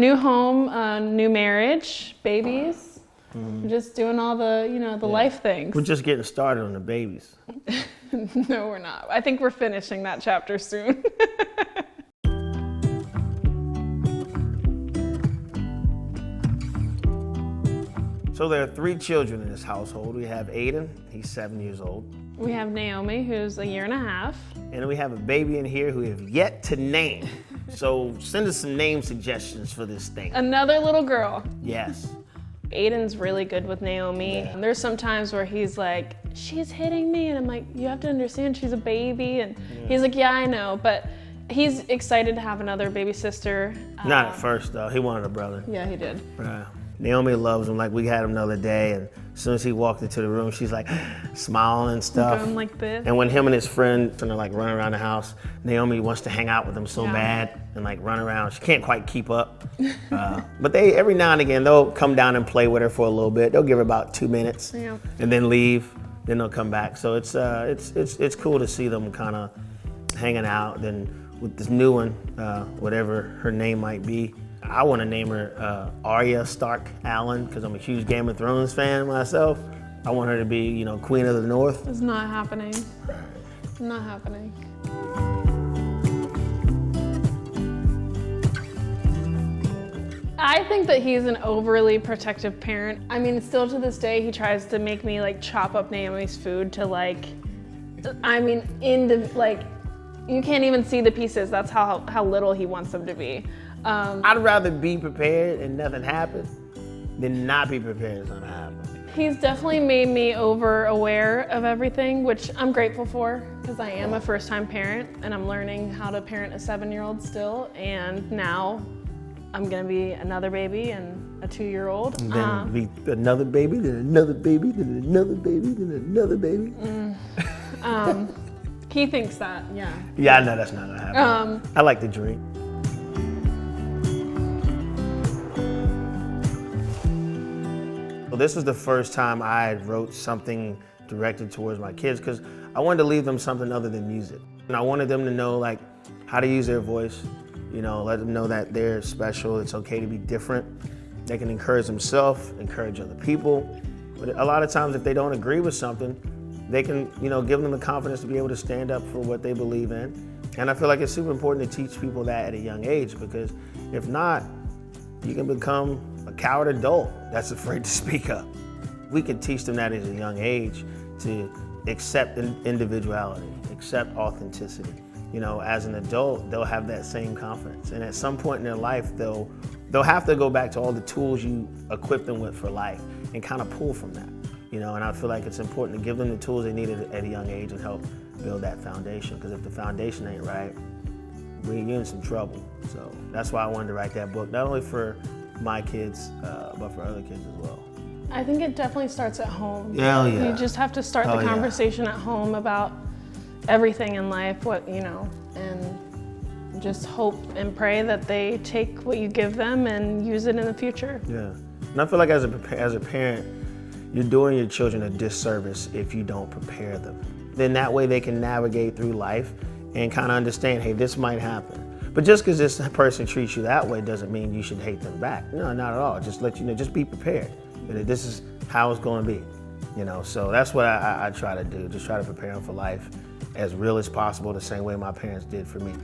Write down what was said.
new home, new marriage, babies. We're just doing all the, the life things. We're just getting started on the babies. No, we're not. I think we're finishing that chapter soon. So there are 3 children in this household. We have Aiden, he's 7 years old. We have Naomi, who's a year and a half. And then we have a baby in here who we have yet to name. So send us some name suggestions for this thing. Another little girl. Yes. Aiden's really good with Naomi. Yeah. There's some times where he's like, she's hitting me. And I'm like, you have to understand she's a baby. And he's like, yeah, I know. But he's excited to have another baby sister. Not at first, though. He wanted a brother. Yeah, he did. Naomi loves him. Like, we had him the other day, and as soon as he walked into the room, she's like smiling and stuff. Going like this. And when him and his friend are like running around the house, Naomi wants to hang out with them so bad and like run around. She can't quite keep up. But they, every now and again, they'll come down and play with her for a little bit. They'll give her about 2 minutes and then leave. Then they'll come back. So it's cool to see them kind of hanging out. Then with this new one, whatever her name might be, I want to name her Arya Stark Allen because I'm a huge Game of Thrones fan myself. I want her to be, Queen of the North. It's not happening. Not happening. I think that he's an overly protective parent. I mean, still to this day, he tries to make me like chop up Naomi's food to you can't even see the pieces. That's how little he wants them to be. I'd rather be prepared and nothing happen than not be prepared and something happen. He's definitely made me over aware of everything, which I'm grateful for because I am a first-time parent and I'm learning how to parent a 7-year-old still. And now I'm gonna be another baby and a 2-year-old. And then be another baby, then another baby, then another baby, then another baby. He thinks that, yeah. Yeah, I know that's not gonna happen. I like to drink. Well, this was the first time I wrote something directed towards my kids because I wanted to leave them something other than music. And I wanted them to know like how to use their voice, let them know that they're special, it's okay to be different. They can encourage themselves, encourage other people. But a lot of times if they don't agree with something, they can, give them the confidence to be able to stand up for what they believe in. And I feel like it's super important to teach people that at a young age because if not, you can become a coward adult that's afraid to speak up. We can teach them that at a young age to accept individuality, accept authenticity. As an adult, they'll have that same confidence. And at some point in their life, they'll have to go back to all the tools you equip them with for life and kind of pull from that. And I feel like it's important to give them the tools they need at a young age and help build that foundation. Because if the foundation ain't right, you're in some trouble. So that's why I wanted to write that book, not only for my kids, but for other kids as well. I think it definitely starts at home. Yeah. You just have to start the conversation at home about everything in life, and just hope and pray that they take what you give them and use it in the future. Yeah, and I feel like as a parent, you're doing your children a disservice if you don't prepare them. Then that way they can navigate through life and kind of understand, hey, this might happen. But just because this person treats you that way doesn't mean you should hate them back. No, not at all. Just let you know, just be prepared. This is how it's going to be. So that's what I try to do. Just try to prepare them for life as real as possible, the same way my parents did for me.